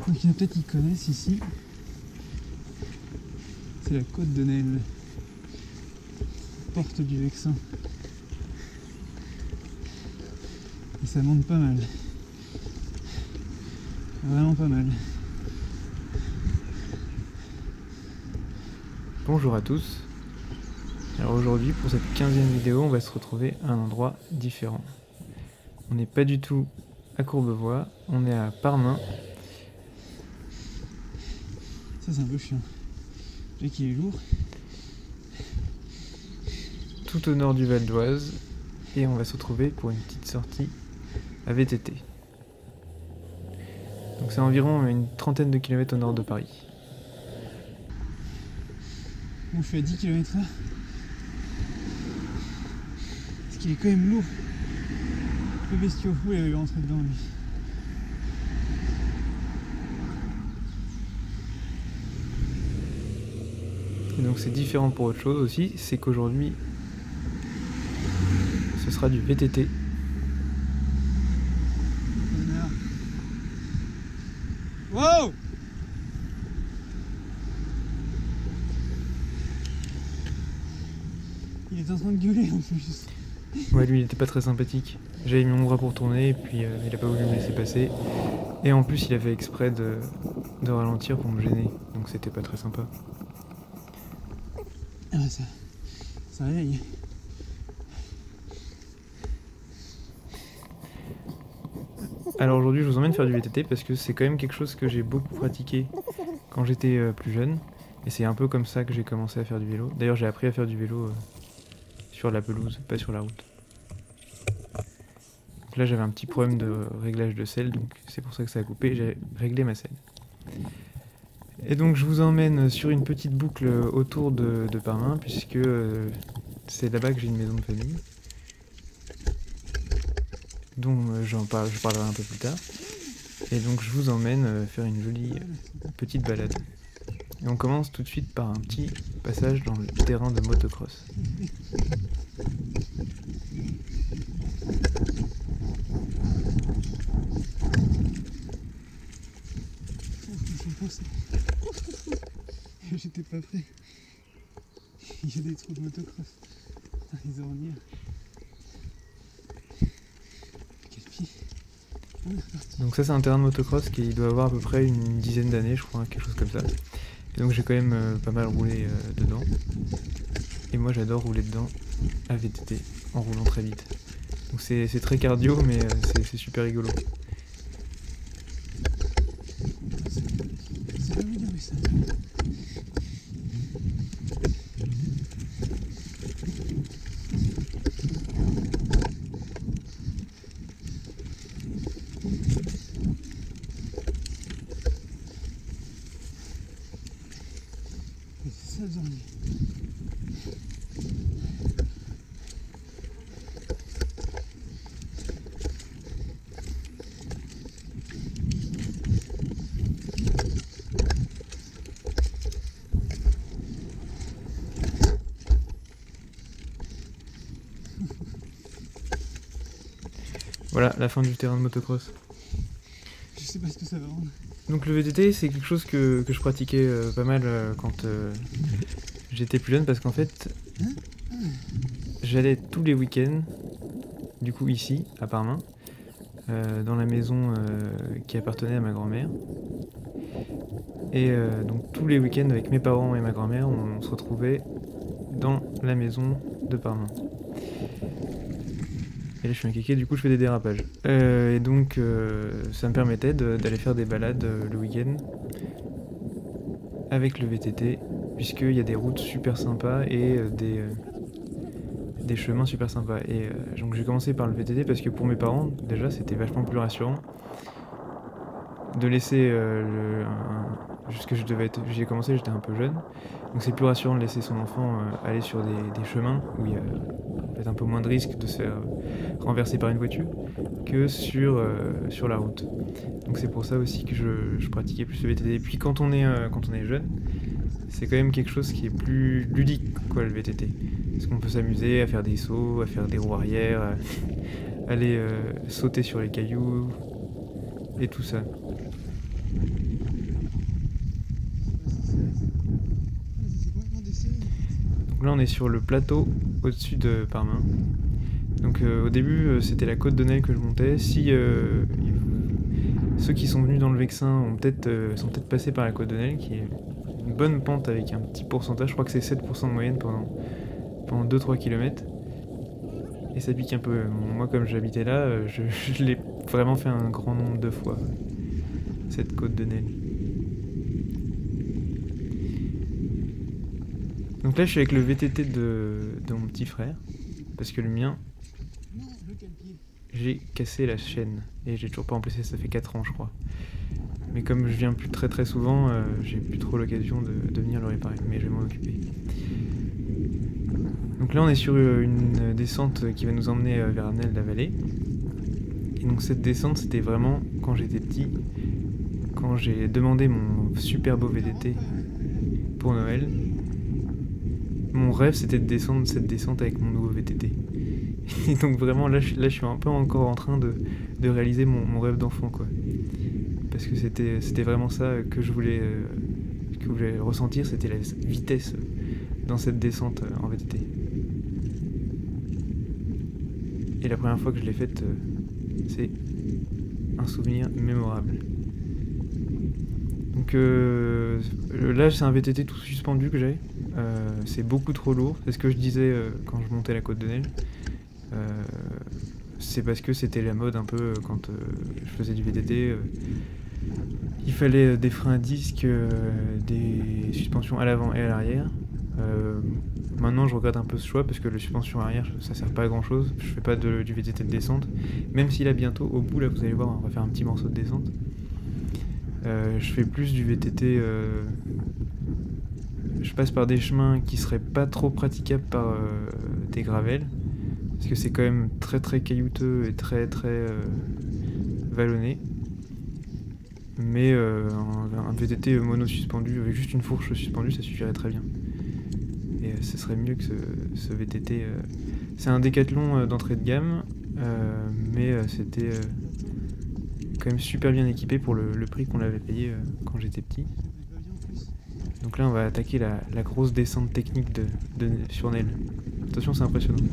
Donc il y en a peut-être qui connaissent ici. C'est la côte de Nesle, porte du Vexin. Et ça monte pas mal. Vraiment pas mal. Bonjour à tous. Alors aujourd'hui, pour cette 15e vidéo, on va se retrouver à un endroit différent. On n'est pas du tout à Courbevoie, on est à Parmain. Ça c'est un peu chiant. Le qui est lourd. Tout au nord du Val d'Oise. Et on va se retrouver pour une petite sortie à VTT. Donc c'est environ une trentaine de kilomètres au nord de Paris. Bon, je suis à 10 km/h. Parce qu'il est quand même lourd. Le bestiau, où il avait rentré dedans lui. Et donc c'est différent pour autre chose aussi, c'est qu'aujourd'hui ce sera du VTT. Wow! Il est en train de gueuler en plus. Ouais, lui il était pas très sympathique. J'avais mis mon bras pour tourner et puis il a pas voulu me laisser passer. Et en plus il a fait exprès de ralentir pour me gêner, donc c'était pas très sympa. Ah bah ça réveille. Alors aujourd'hui je vous emmène faire du VTT parce que c'est quand même quelque chose que j'ai beaucoup pratiqué quand j'étais plus jeune. Et c'est un peu comme ça que j'ai commencé à faire du vélo. D'ailleurs j'ai appris à faire du vélo sur la pelouse, pas sur la route. Donc là j'avais un petit problème de réglage de selle, donc c'est pour ça que ça a coupé, j'ai réglé ma selle. Et donc je vous emmène sur une petite boucle autour de Parmain, puisque c'est là-bas que j'ai une maison de famille. Dont je parlerai un peu plus tard. Et donc je vous emmène faire une jolie petite balade. Et on commence tout de suite par un petit passage dans le terrain de motocross. J'étais pas prêt. Il y a des trous de motocross. Putain, les ornières. Quel pied. Donc ça c'est un terrain de motocross qui doit avoir à peu près une dizaine d'années je crois, quelque chose comme ça. Et donc j'ai quand même pas mal roulé dedans. Et moi j'adore rouler dedans à VTT en roulant très vite. Donc c'est très cardio mais c'est super rigolo. C'est pas bien mais ça. C'est ça le ornier. Voilà, la fin du terrain de motocross. Je sais pas ce que ça va rendre. Donc le VTT c'est quelque chose que je pratiquais pas mal quand j'étais plus jeune parce qu'en fait j'allais tous les week-ends, du coup ici à Parmain, dans la maison qui appartenait à ma grand-mère. Et donc tous les week-ends avec mes parents et ma grand-mère on se retrouvait dans la maison de Parmain. Et là je suis un kéké, du coup je fais des dérapages. Et donc ça me permettait d'aller faire des balades le week-end avec le VTT, puisqu'il y a des routes super sympas et des chemins super sympas. Et donc j'ai commencé par le VTT parce que pour mes parents, déjà c'était vachement plus rassurant de laisser jusque j'ai commencé, j'étais un peu jeune, donc c'est plus rassurant de laisser son enfant aller sur des chemins où il y a peut-être un peu moins de risque de se faire renverser par une voiture que sur la route. Donc c'est pour ça aussi que je pratiquais plus le VTT. Et puis quand on est jeune, c'est quand même quelque chose qui est plus ludique quoi le VTT. Parce qu'on peut s'amuser à faire des sauts, à faire des roues arrière, à aller sauter sur les cailloux et tout ça. Là on est sur le plateau au-dessus de Parmain. Donc au début c'était la côte de Nesle que je montais. Si ceux qui sont venus dans le Vexin sont peut-être passés par la côte de Nesle, qui est une bonne pente avec un petit pourcentage, je crois que c'est 7% de moyenne pendant 2-3 km. Et ça pique un peu. Moi comme j'habitais là, je l'ai vraiment fait un grand nombre de fois, cette côte de Nesle. Donc là je suis avec le VTT de mon petit frère, parce que le mien, j'ai cassé la chaîne, et j'ai toujours pas remplacé, ça fait 4 ans je crois. Mais comme je viens plus très souvent, j'ai plus trop l'occasion de venir le réparer, mais je vais m'en occuper. Donc là on est sur une descente qui va nous emmener vers Nesle-la-Vallée. Et donc cette descente c'était vraiment quand j'étais petit, quand j'ai demandé mon super beau VTT pour Noël. Mon rêve c'était de descendre cette descente avec mon nouveau VTT. Et donc vraiment là je suis un peu encore en train de réaliser mon rêve d'enfant quoi. Parce que c'était vraiment ça que je voulais ressentir, c'était la vitesse dans cette descente en VTT. Et la première fois que je l'ai faite, c'est un souvenir mémorable. Donc là c'est un VTT tout suspendu que j'ai. C'est beaucoup trop lourd, c'est ce que je disais quand je montais la côte de Nesle. C'est parce que c'était la mode un peu quand je faisais du VTT. Il fallait des freins à disque, des suspensions à l'avant et à l'arrière. Maintenant je regrette un peu ce choix parce que la suspension arrière ça sert pas à grand chose. Je fais pas du VTT de descente. Même si là bientôt au bout là vous allez voir on va faire un petit morceau de descente. Je fais plus du VTT. Je passe par des chemins qui seraient pas trop praticables par des gravels. Parce que c'est quand même très caillouteux et très vallonné. Mais un VTT mono suspendu avec juste une fourche suspendue ça suffirait très bien. Et ce serait mieux que ce VTT. C'est un décathlon d'entrée de gamme, mais c'était quand même super bien équipé pour le prix qu'on l'avait payé quand j'étais petit. Donc là on va attaquer la grosse descente technique sur Nesle. Attention c'est impressionnant.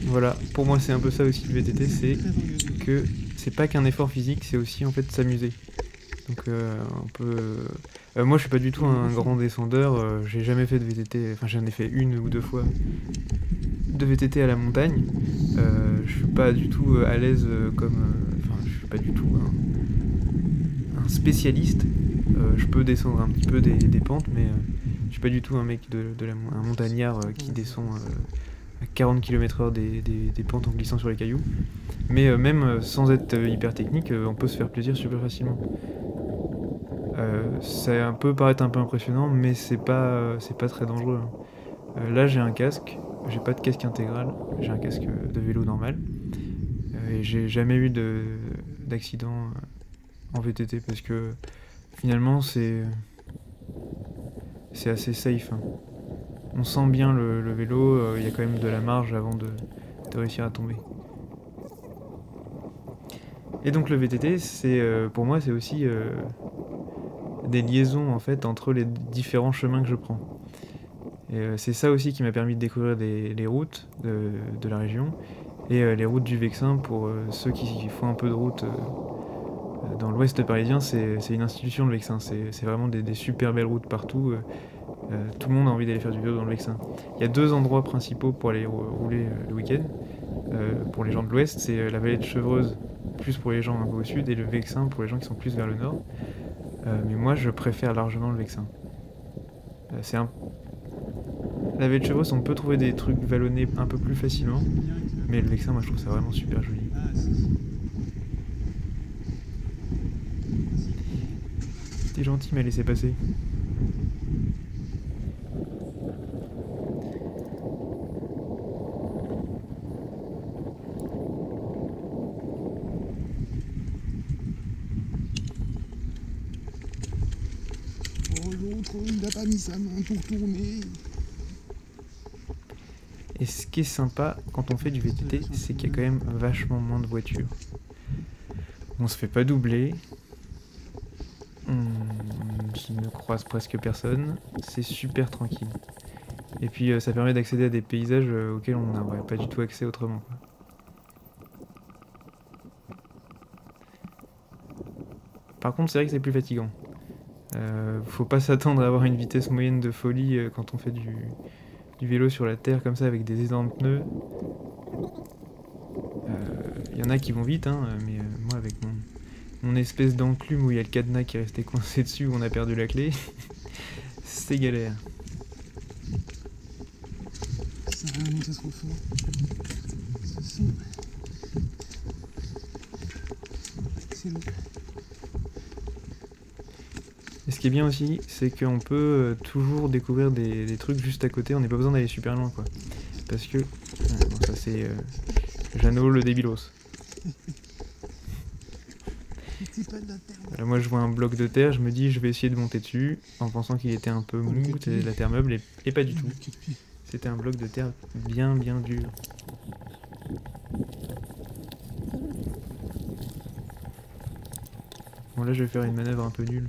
Voilà, pour moi c'est un peu ça aussi le VTT, c'est que c'est pas qu'un effort physique, c'est aussi en fait s'amuser. Donc moi je suis pas du tout un grand descendeur, j'ai jamais fait de VTT, enfin j'en ai fait 1 ou 2 fois de VTT à la montagne. Je suis pas du tout à l'aise je suis pas du tout un spécialiste. Je peux descendre un petit peu des pentes, mais je suis pas du tout un mec un montagnard qui descend à 40 km/h des pentes en glissant sur les cailloux. Mais même sans être hyper technique, on peut se faire plaisir super facilement. Ça peut paraître un peu impressionnant, mais c'est pas très dangereux. Là j'ai un casque, j'ai pas de casque intégral, j'ai un casque de vélo normal. Et j'ai jamais eu d'accident en VTT parce que finalement c'est assez safe. On sent bien le vélo, il y a quand même de la marge avant de réussir à tomber. Et donc le VTT, pour moi c'est aussi des liaisons en fait entre les différents chemins que je prends. Et c'est ça aussi qui m'a permis de découvrir les routes de la région et les routes du Vexin pour ceux qui font un peu de route dans l'ouest parisien. C'est une institution le Vexin, c'est vraiment des super belles routes partout. Tout le monde a envie d'aller faire du vélo dans le Vexin. Il y a 2 endroits principaux pour aller rouler le week-end. Pour les gens de l'ouest, c'est la vallée de Chevreuse, plus pour les gens un peu au sud, et le Vexin pour les gens qui sont plus vers le nord. Mais moi, je préfère largement le Vexin. La vallée de Chevreuse, on peut trouver des trucs vallonnés un peu plus facilement, mais le Vexin, moi, je trouve ça vraiment super joli. T'es gentil, mais laissez passer. Oh, l'autre, il a pas mis sa main pour tourner. Et ce qui est sympa quand on fait du VTT, c'est qu'il y a quand même vachement moins de voitures. On se fait pas doubler. Je ne croise presque personne. C'est super tranquille. Et puis ça permet d'accéder à des paysages auxquels on n'aurait pas du tout accès autrement, quoi. Par contre, c'est vrai que c'est plus fatigant. Faut pas s'attendre à avoir une vitesse moyenne de folie quand on fait du vélo sur la terre comme ça avec des énormes pneus. Y en a qui vont vite, hein, mais moi avec mon espèce d'enclume où il y a le cadenas qui est resté coincé dessus, où on a perdu la clé, c'est galère. Ça a rien monté trop fort. Ce son. C'est long. Et ce qui est bien aussi, c'est qu'on peut toujours découvrir des trucs juste à côté, on n'a pas besoin d'aller super loin, quoi. Parce que... bon, ça c'est Jeannot le débilos. Voilà, moi je vois un bloc de terre, je me dis je vais essayer de monter dessus, en pensant qu'il était un peu mou, c'était de la terre meuble, et pas du tout. C'était un bloc de terre bien dur. Bon là je vais faire une manœuvre un peu nulle.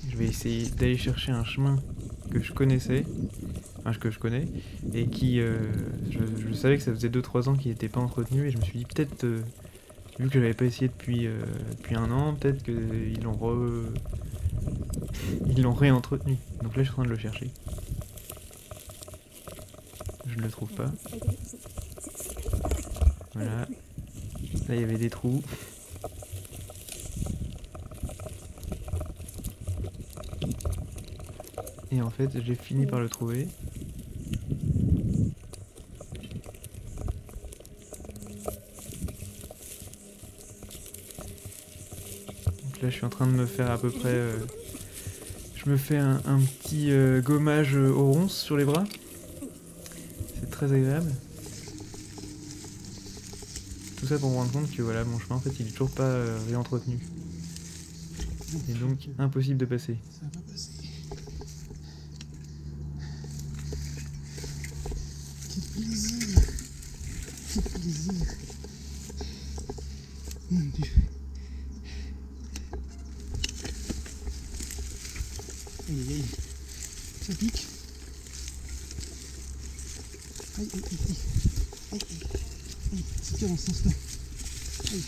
Je vais essayer d'aller chercher un chemin que je connaissais, enfin que je connais, et qui, je savais que ça faisait 2-3 ans qu'il n'était pas entretenu, et je me suis dit peut-être, vu que je l'avais pas essayé depuis 1 an, peut-être qu'ils l'ont réentretenu. Donc là je suis en train de le chercher. Je ne le trouve pas. Voilà. Là il y avait des trous. Et en fait, j'ai fini par le trouver. Donc là, je suis en train de me faire à peu près... je me fais un petit gommage aux ronces sur les bras. C'est très agréable. Tout ça pour me rendre compte que voilà, mon chemin, en fait, il est toujours pas réentretenu. Et donc, impossible de passer. Ça va pas passer. Quel plaisir. Quel plaisir. Mon Dieu. Aïe aïe aïe. Ça pique. Aïe aïe aïe aïe. Aïe aïe. Aïe. C'est dur dans ce sens-là. Aïe.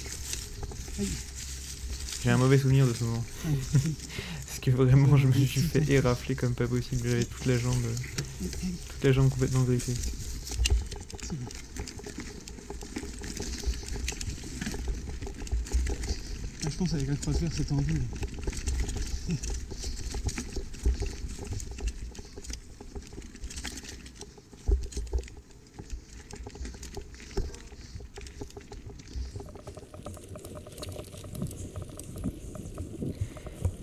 Aïe. J'ai un mauvais souvenir de ce moment. Aïe. Parce que vraiment, je me suis fait érafler comme pas possible. J'avais toute la jambe complètement griffée. C'est bon. Ah, je pense avec la croisière c'est tendu.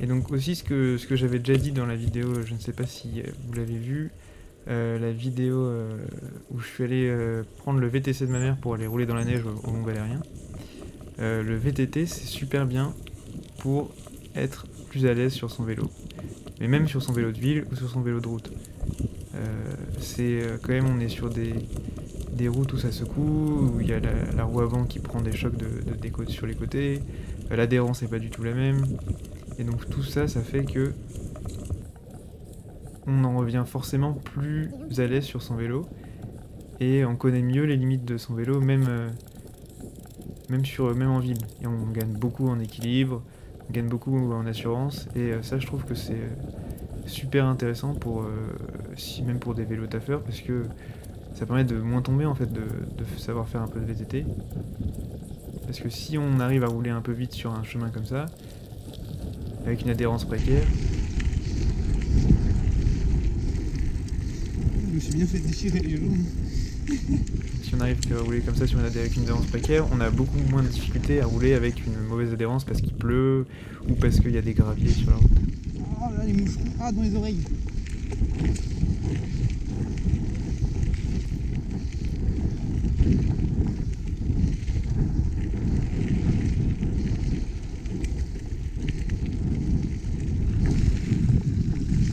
Et donc aussi ce que j'avais déjà dit dans la vidéo, je ne sais pas si vous l'avez vu, la vidéo où je suis allé prendre le VTC de ma mère pour aller rouler dans la neige au Mont Valérien. Le VTT c'est super bien pour être plus à l'aise sur son vélo, mais même sur son vélo de ville ou sur son vélo de route. C'est quand même, on est sur des routes où ça secoue, où il y a la roue avant qui prend des chocs sur les côtés, l'adhérence n'est pas du tout la même. Et donc tout ça, ça fait que on en revient forcément plus à l'aise sur son vélo et on connaît mieux les limites de son vélo, même en ville. Et on gagne beaucoup en équilibre, on gagne beaucoup en assurance, et ça je trouve que c'est super intéressant pour même pour des vélos taffeurs, parce que ça permet de moins tomber en fait, de savoir faire un peu de VTT. Parce que si on arrive à rouler un peu vite sur un chemin comme ça, avec une adhérence précaire... Je me suis bien fait déchirer les jambes. Si on arrive à rouler comme ça avec une adhérence précaire, on a beaucoup moins de difficultés à rouler avec une mauvaise adhérence parce qu'il pleut ou parce qu'il y a des graviers sur la route. Ah là les moucherons, ah dans les oreilles.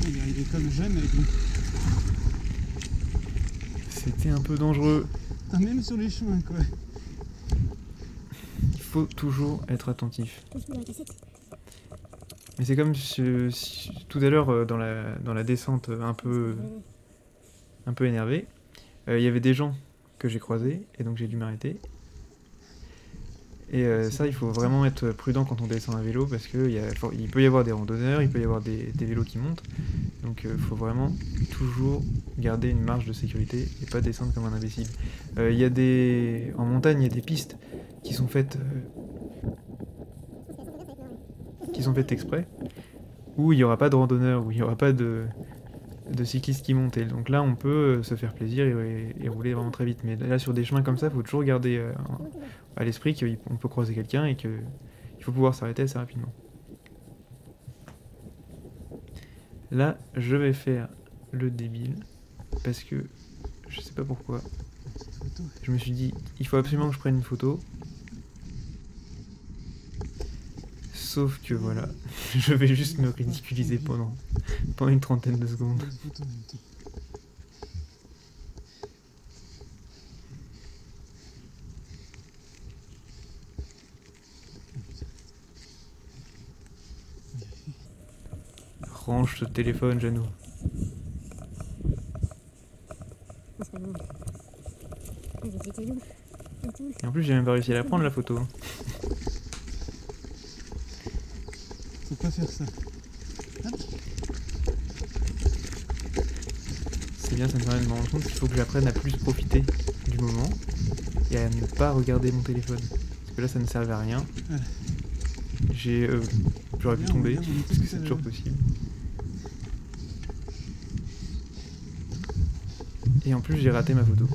Il est arrivé comme jeune avec nous. C'était un peu dangereux. Ah, même sur les chemins quoi. Il faut toujours être attentif. Mais c'est comme tout à l'heure dans la descente un peu énervé, il y avait des gens que j'ai croisés et donc j'ai dû m'arrêter. Et ça, il faut vraiment être prudent quand on descend à vélo parce qu'il peut y avoir des randonneurs, il peut y avoir des vélos qui montent. Donc il faut vraiment toujours garder une marge de sécurité et pas descendre comme un imbécile. En montagne, il y a des pistes qui sont faites exprès, où il n'y aura pas de randonneurs, où il n'y aura pas de cyclistes qui montent. Et donc là, on peut se faire plaisir et rouler vraiment très vite. Mais là, sur des chemins comme ça, il faut toujours garder à l'esprit qu'on peut croiser quelqu'un et qu'il faut pouvoir s'arrêter assez rapidement. Là, je vais faire le débile, parce que je sais pas pourquoi. Je me suis dit, il faut absolument que je prenne une photo. Sauf que voilà, je vais juste me ridiculiser pendant une trentaine de secondes. Range ce téléphone, Jeannot. Et en plus, j'ai même pas réussi à la prendre la photo. Faut pas faire ça. Hop. C'est bien, ça me permet de me rendre compte qu'il faut que j'apprenne à plus profiter du moment et à ne pas regarder mon téléphone. Parce que là, ça ne servait à rien. Voilà. J'aurais pu tomber, parce que c'est toujours possible. Et en plus, j'ai raté ma photo.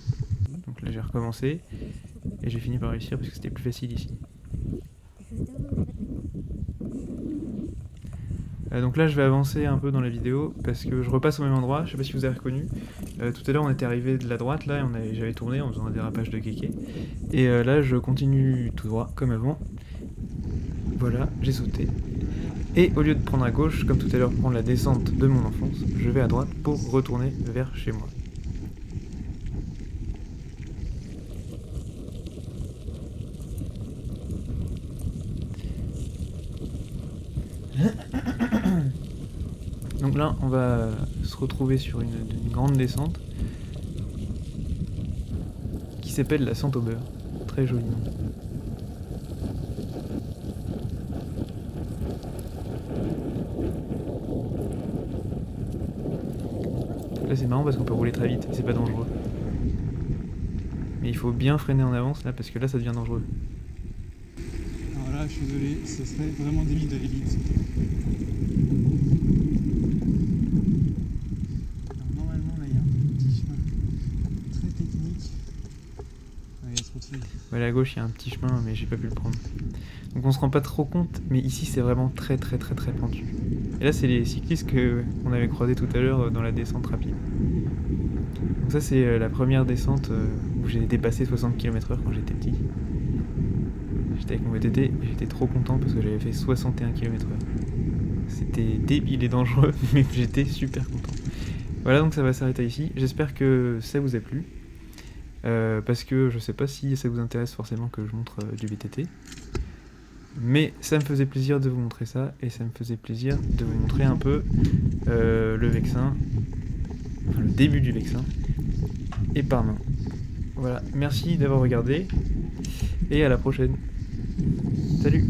Donc là, j'ai recommencé et j'ai fini par réussir parce que c'était plus facile ici. Donc là, je vais avancer un peu dans la vidéo parce que je repasse au même endroit. Je sais pas si vous avez reconnu. Tout à l'heure, on était arrivé de la droite là et j'avais tourné en faisant un dérapage de kéké. Et là, je continue tout droit comme avant. Voilà, j'ai sauté. Et au lieu de prendre à gauche, comme tout à l'heure, prendre la descente de mon enfance, je vais à droite pour retourner vers chez moi. Donc là, on va se retrouver sur une grande descente qui s'appelle la Sente au beurre. Très joli nom. Là, c'est marrant parce qu'on peut rouler très vite et c'est pas dangereux. Mais il faut bien freiner en avance là parce que là, ça devient dangereux. Alors là, je suis désolé, ce serait vraiment des lits de l'élite. Normalement, là, il y a un petit chemin très technique. Ah, il y a trop de feuilles. Voilà, à gauche, il y a un petit chemin, mais j'ai pas pu le prendre. Donc on se rend pas trop compte, mais ici, c'est vraiment très pentu. Et là, c'est les cyclistes qu'on avait croisés tout à l'heure dans la descente rapide. Donc ça, c'est la première descente où j'ai dépassé 60 km/h quand j'étais petit. J'étais avec mon VTT et j'étais trop content parce que j'avais fait 61 km/h. C'était débile et dangereux, mais j'étais super content. Voilà, donc ça va s'arrêter ici. J'espère que ça vous a plu. Parce que je sais pas si ça vous intéresse forcément que je montre du VTT. Mais ça me faisait plaisir de vous montrer ça, et ça me faisait plaisir de vous montrer un peu le Vexin, enfin le début du Vexin, et par main. Voilà, merci d'avoir regardé, et à la prochaine. Salut!